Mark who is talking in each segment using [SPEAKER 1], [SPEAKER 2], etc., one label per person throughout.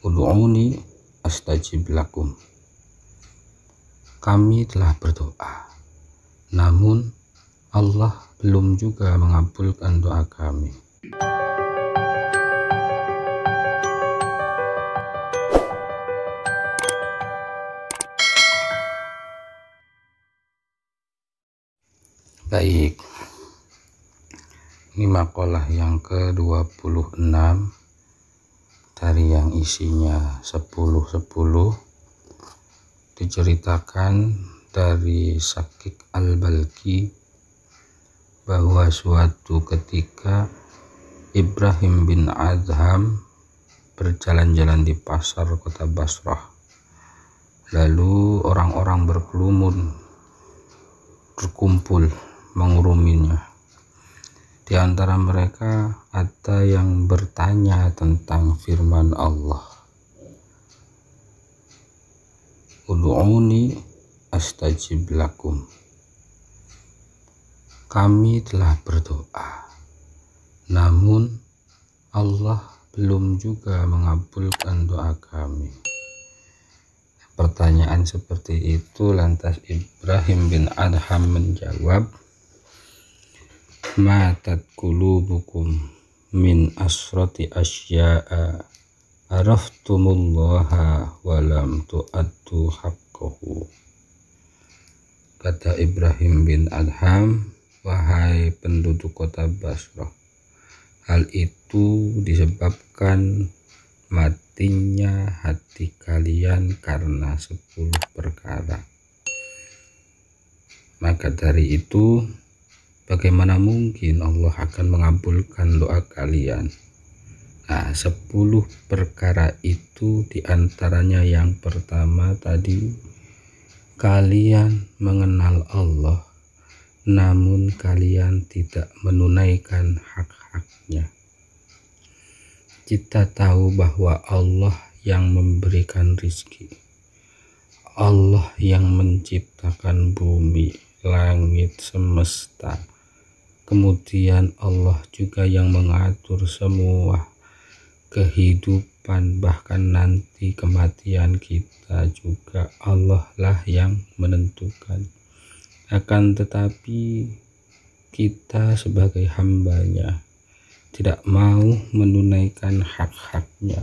[SPEAKER 1] Ud'uni astajib lakum. Kami telah berdoa, namun Allah belum juga mengabulkan doa kami. Baik, ini makalah yang ke-26 dari yang isinya 10-10, diceritakan dari Syakik Al-Balkhi bahwa suatu ketika Ibrahim bin Adham berjalan-jalan di pasar kota Basrah. Lalu orang-orang berkumpul menguruminya. Di antara mereka ada yang bertanya tentang firman Allah, Ud'uni astajib lakum. Kami telah berdoa, namun Allah belum juga mengabulkan doa kami. Pertanyaan seperti itu, lantas Ibrahim bin Adham menjawab, matat qulubukum min asrati asya'a araftumullaha walam tu'addu haqqahu. Kata Ibrahim bin Adham, wahai penduduk kota Basrah, hal itu disebabkan matinya hati kalian karena 10 perkara. Maka dari itu, bagaimana mungkin Allah akan mengabulkan doa kalian? Nah, 10 perkara itu diantaranya yang pertama tadi, kalian mengenal Allah, namun kalian tidak menunaikan hak-haknya. Kita tahu bahwa Allah yang memberikan rizki, Allah yang menciptakan bumi, langit, semesta. Kemudian Allah juga yang mengatur semua kehidupan, bahkan nanti kematian kita juga Allah lah yang menentukan. Akan tetapi kita sebagai hambanya tidak mau menunaikan hak-haknya.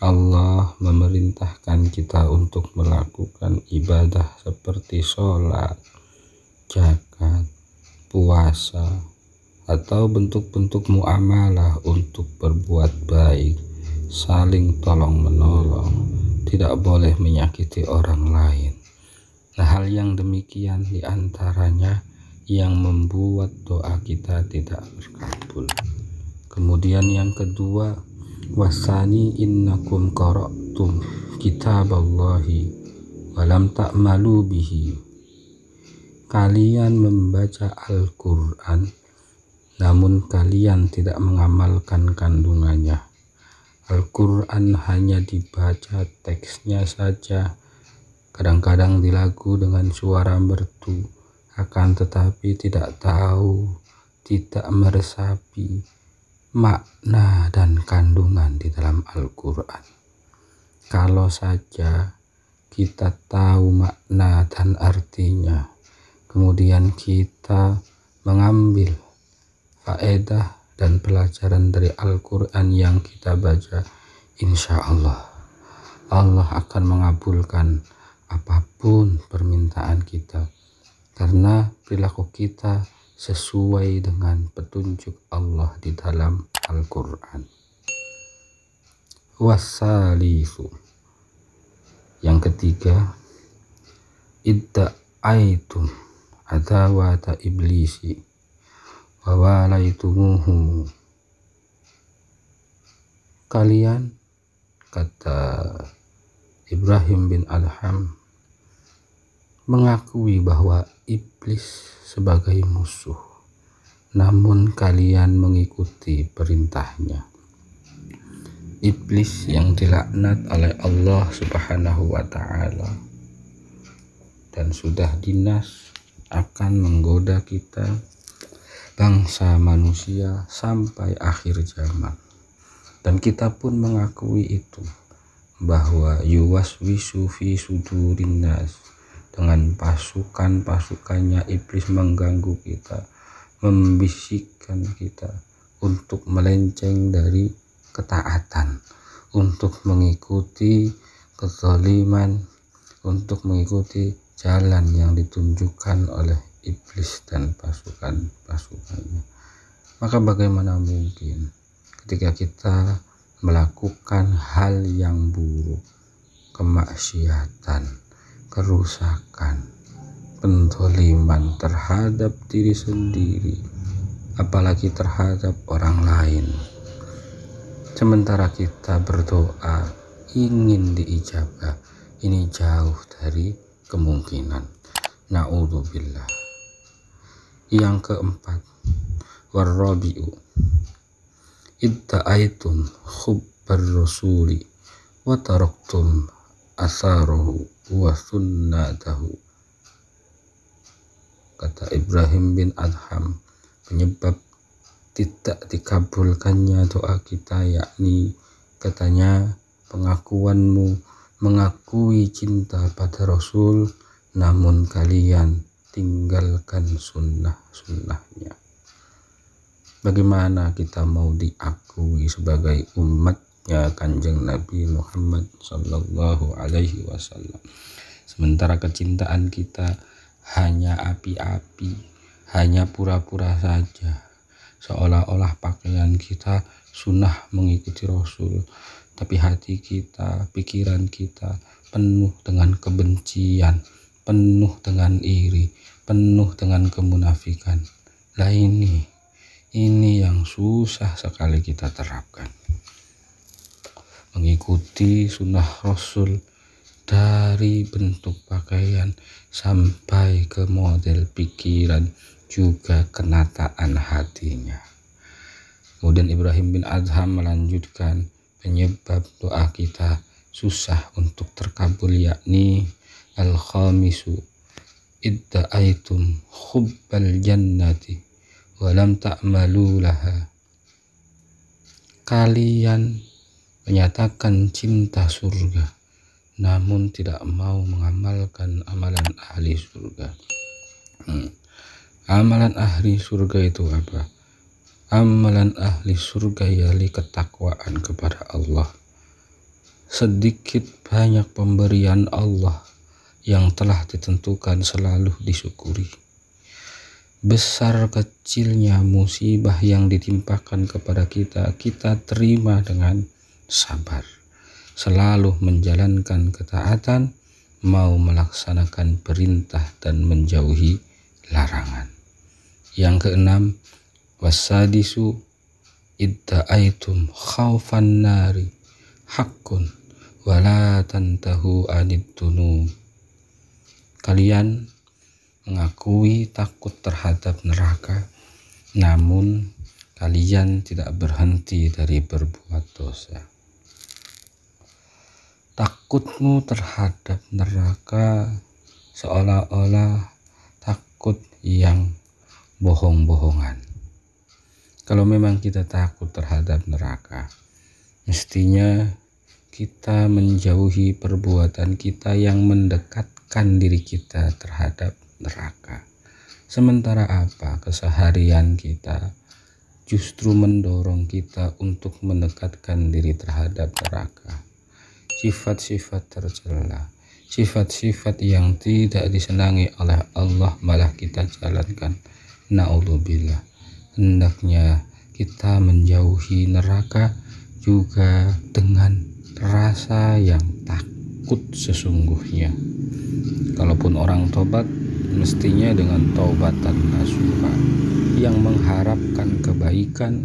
[SPEAKER 1] Allah memerintahkan kita untuk melakukan ibadah seperti sholat, zakat, puasa, atau bentuk-bentuk muamalah untuk berbuat baik, saling tolong-menolong, tidak boleh menyakiti orang lain. Nah, hal yang demikian diantaranya yang membuat doa kita tidak terkabul. Kemudian yang kedua, wasani innakum qara'tum kitaballahi walam ta'malu bihi. Kalian membaca Al-Quran, namun kalian tidak mengamalkan kandungannya. Al-Quran hanya dibaca teksnya saja, kadang-kadang dilagu dengan suara merdu, akan tetapi tidak tahu, tidak meresapi makna dan kandungan di dalam Al-Quran. Kalau saja kita tahu makna dan artinya, kemudian kita mengambil faedah dan pelajaran dari Al-Quran yang kita baca, insya Allah Allah akan mengabulkan apapun permintaan kita, karena perilaku kita sesuai dengan petunjuk Allah di dalam Al-Quran. Wasalisu, yang ketiga, idda'aitum adawata iblisi wa walaitumuhu. Kalian, kata Ibrahim bin Adham, mengakui bahwa iblis sebagai musuh, namun kalian mengikuti perintahnya. Iblis yang dilaknat oleh Allah Subhanahu wa Ta'ala dan sudah dinas akan menggoda kita, bangsa manusia, sampai akhir zaman. Dan kita pun mengakui itu. bahwa yuwaswisu fi sudurin nas, dengan pasukan-pasukannya iblis mengganggu kita, membisikkan kita untuk melenceng dari ketaatan, untuk mengikuti kezaliman, untuk mengikuti jalan yang ditunjukkan oleh iblis dan pasukan-pasukannya. Maka bagaimana mungkin ketika kita melakukan hal yang buruk, kemaksiatan, kerusakan, penzaliman terhadap diri sendiri, apalagi terhadap orang lain, sementara kita berdoa ingin diijabah, ini jauh dari kemungkinan. Na'udzubillah. Yang keempat, warrabi'u idda'aitum hubbar rasuli wa taraktum asaruhu wa sunnatahu. Kata Ibrahim bin Adham, penyebab tidak dikabulkannya doa kita yakni katanya pengakuanmu mengakui cinta pada Rasul, namun kalian tinggalkan sunnah-sunnahnya. Bagaimana kita mau diakui sebagai umatnya Kanjeng Nabi Muhammad Sallallahu Alaihi Wasallam, sementara kecintaan kita hanya api-api, hanya pura-pura saja, seolah-olah pakaian kita sunnah mengikuti Rasul, tapi hati kita, pikiran kita penuh dengan kebencian, penuh dengan iri, penuh dengan kemunafikan. Lah ini yang susah sekali kita terapkan. Mengikuti sunnah Rasul dari bentuk pakaian sampai ke model pikiran, juga kenataan hatinya. Kemudian Ibrahim bin Adham melanjutkan, penyebab doa kita susah untuk terkabul yakni al-khamisu idda'aitum hubbal jannati walam ta'malu laha. Kalian menyatakan cinta surga namun tidak mau mengamalkan amalan ahli surga. Amalan ahli surga itu apa? Amalan ahli surga ialah ketakwaan kepada Allah. Sedikit banyak pemberian Allah yang telah ditentukan selalu disyukuri. Besar kecilnya musibah yang ditimpakan kepada kita, kita terima dengan sabar. Selalu menjalankan ketaatan, mau melaksanakan perintah dan menjauhi larangan. Yang keenam, wasadisu idda'aitum khaufan nari haqqun wala tantahu anid dunub. Kalian mengakui takut terhadap neraka, namun kalian tidak berhenti dari berbuat dosa. Takutmu terhadap neraka seolah-olah takut yang bohong-bohongan. Kalau memang kita takut terhadap neraka, mestinya kita menjauhi perbuatan kita yang mendekatkan diri kita terhadap neraka. Sementara apa? Keseharian kita justru mendorong kita untuk mendekatkan diri terhadap neraka. Sifat-sifat tercela, sifat-sifat yang tidak disenangi oleh Allah malah kita jalankan. Na'udzubillah. Hendaknya kita menjauhi neraka juga dengan rasa yang takut sesungguhnya. Kalaupun orang tobat, mestinya dengan taubatan nasuha, yang mengharapkan kebaikan,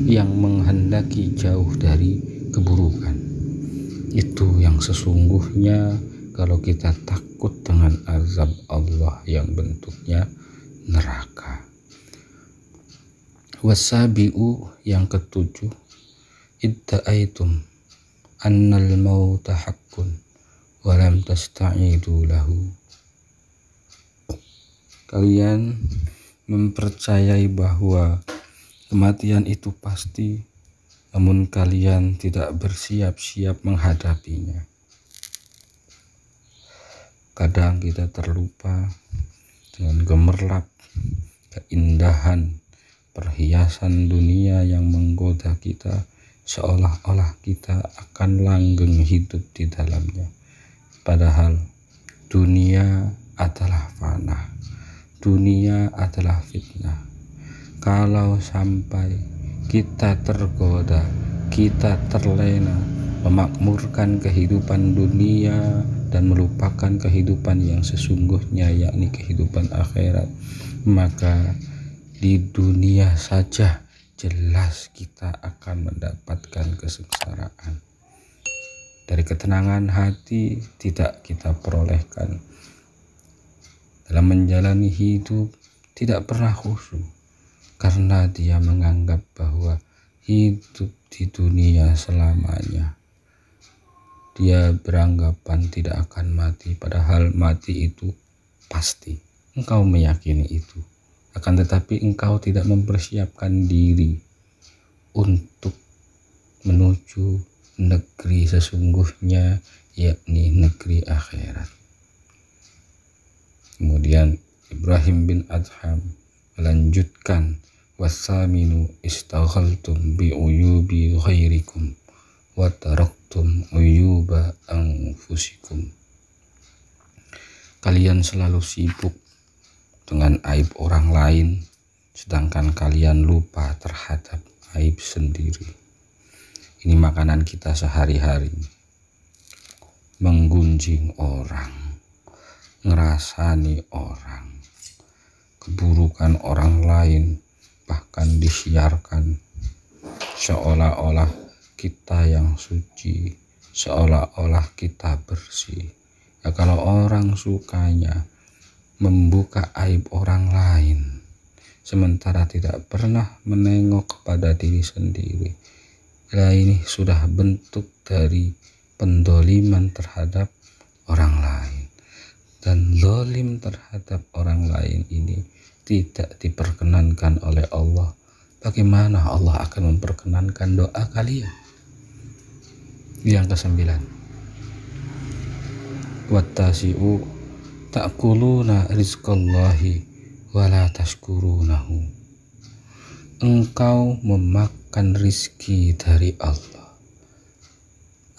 [SPEAKER 1] yang menghendaki jauh dari keburukan. Itu yang sesungguhnya kalau kita takut dengan azab Allah yang bentuknya neraka. Wasabi'u yang ketujuh, idda'aitum annal mauta haqqun walam tasta'idu lahu. Kalian mempercayai bahwa kematian itu pasti, namun kalian tidak bersiap-siap menghadapinya. Kadang kita terlupa dengan gemerlap keindahan perhiasan dunia yang menggoda kita, seolah-olah kita akan langgeng hidup di dalamnya. Padahal dunia adalah fana, dunia adalah fitnah. Kalau sampai kita tergoda, kita terlena memakmurkan kehidupan dunia dan melupakan kehidupan yang sesungguhnya, yakni kehidupan akhirat, maka di dunia saja jelas kita akan mendapatkan kesengsaraan. Dari ketenangan hati tidak kita perolehkan. Dalam menjalani hidup tidak pernah khusyuk, karena dia menganggap bahwa hidup di dunia selamanya. Dia beranggapan tidak akan mati, padahal mati itu pasti. Engkau meyakini itu, akan tetapi engkau tidak mempersiapkan diri untuk menuju negeri sesungguhnya, yakni negeri akhirat. Kemudian Ibrahim bin Adham melanjutkan, wasaminu istaghaltum bi uyubi ghairikum wa taraktum uyuba anfusikum. Kalian selalu sibuk dengan aib orang lain, sedangkan kalian lupa terhadap aib sendiri. Ini makanan kita sehari-hari, menggunjing orang, ngerasani orang, keburukan orang lain, bahkan disiarkan seolah-olah kita yang suci, seolah-olah kita bersih. Ya, kalau orang sukanya membuka aib orang lain, sementara tidak pernah menengok kepada diri sendiri, ya ini sudah bentuk dari pendoliman terhadap orang lain. Dan zalim terhadap orang lain ini tidak diperkenankan oleh Allah. Bagaimana Allah akan memperkenankan doa kalian? Yang ke-9, wattasi'u ta'kuluna rizqallahi wala tashkurunahu. Engkau memakan rizki dari Allah,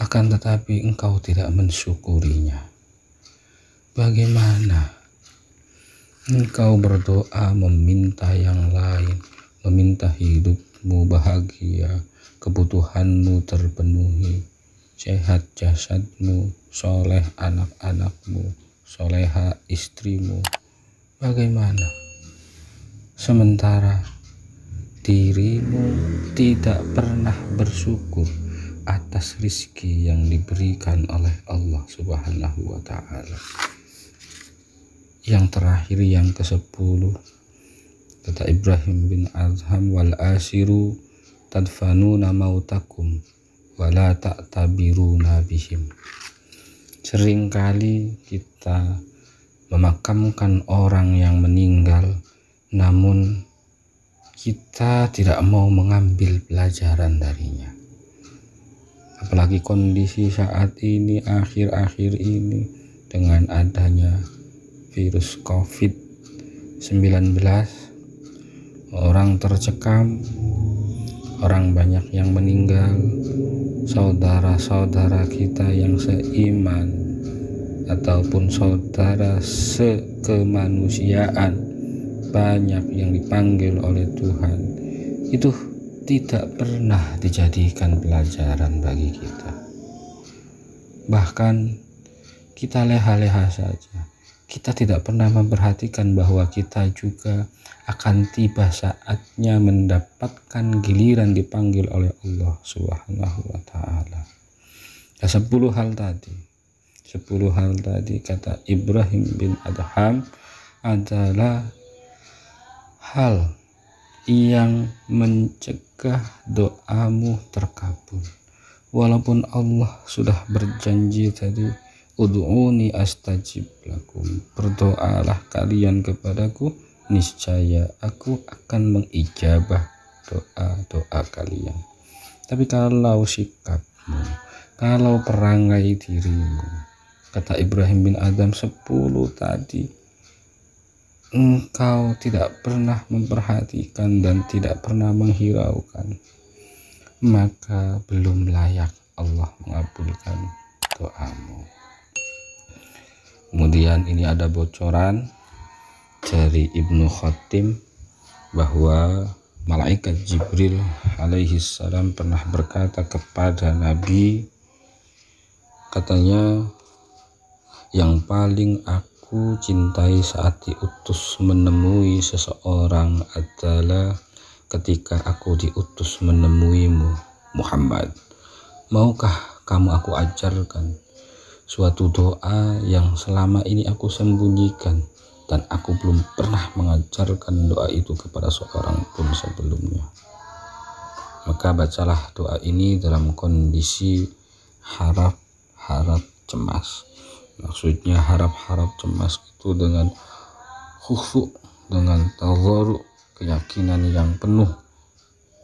[SPEAKER 1] akan tetapi engkau tidak mensyukurinya. Bagaimana engkau berdoa meminta yang lain, meminta hidupmu bahagia, kebutuhanmu terpenuhi, sehat jasadmu, soleh anak-anakmu, soleha istrimu. Bagaimana sementara dirimu tidak pernah bersyukur atas rizki yang diberikan oleh Allah Subhanahu wa ta'ala. Yang terakhir, yang ke-10, kata Ibrahim bin Adham, wal asiru tadfanuna mautakum wala ta'tabiruna bihim. Seringkali kita memakamkan orang yang meninggal, namun kita tidak mau mengambil pelajaran darinya. Apalagi kondisi saat ini, akhir-akhir ini, dengan adanya virus COVID-19, orang tercekam, orang banyak yang meninggal, saudara-saudara kita yang seiman ataupun saudara sekemanusiaan banyak yang dipanggil oleh Tuhan. Itu tidak pernah dijadikan pelajaran bagi kita. Bahkan kita leha-leha saja. Kita tidak pernah memperhatikan bahwa kita juga akan tiba saatnya mendapatkan giliran dipanggil oleh Allah Subhanahu wa ta'ala. Ya, 10 hal tadi kata Ibrahim bin Adham adalah hal yang mencegah doamu terkabul. Walaupun Allah sudah berjanji tadi, ud'uni astajib lakum, berdoalah kalian kepadaku, niscaya aku akan mengijabah doa-doa kalian. Tapi kalau sikapmu, kalau perangai dirimu, kata Ibrahim bin Adham 10 tadi, engkau tidak pernah memperhatikan dan tidak pernah menghiraukan, maka belum layak Allah mengabulkan doamu. Kemudian ini ada bocoran dari Ibnu Khatim bahwa malaikat Jibril alaihi salam pernah berkata kepada Nabi, katanya, yang paling aku cintai saat diutus menemui seseorang adalah ketika aku diutus menemuimu, Muhammad. Maukah kamu aku ajarkan suatu doa yang selama ini aku sembunyikan dan aku belum pernah mengajarkan doa itu kepada seorang pun sebelumnya. Maka bacalah doa ini dalam kondisi harap-harap cemas. Maksudnya harap-harap cemas itu dengan khusyuk, dengan tawadhu, keyakinan yang penuh,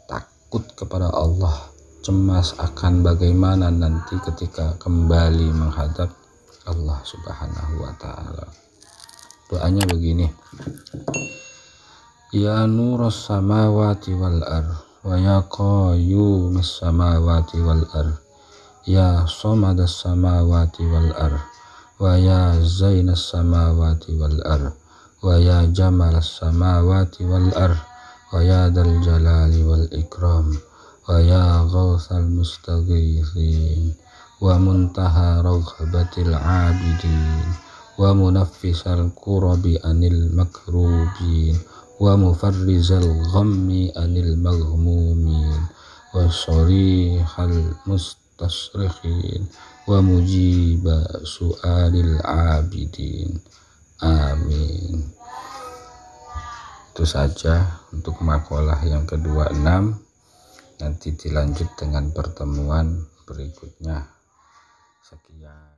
[SPEAKER 1] takut kepada Allah, cemas akan bagaimana nanti ketika kembali menghadap Allah Subhanahu wa ta'ala. Doanya begini: Ya nuras samawati wal ardh wa ya qayyumas samawati wal ardh ya samadas samawati wal ardh wa ya zainas samawati wal ardh wa ya jamalas samawati wal ardh wa ya dal jalali wal ikram wa ya ghawthal mustaghithin wa muntaha raghabatil abidin wa munaffisal kurabi anil makrubin wa mufarrizal ghammi anil maghmumin wa sharihal mustasrikhin wa mujiba su'alil abidin. Amin. Itu saja untuk makalah yang ke-26. Nanti dilanjut dengan pertemuan berikutnya. Sekian.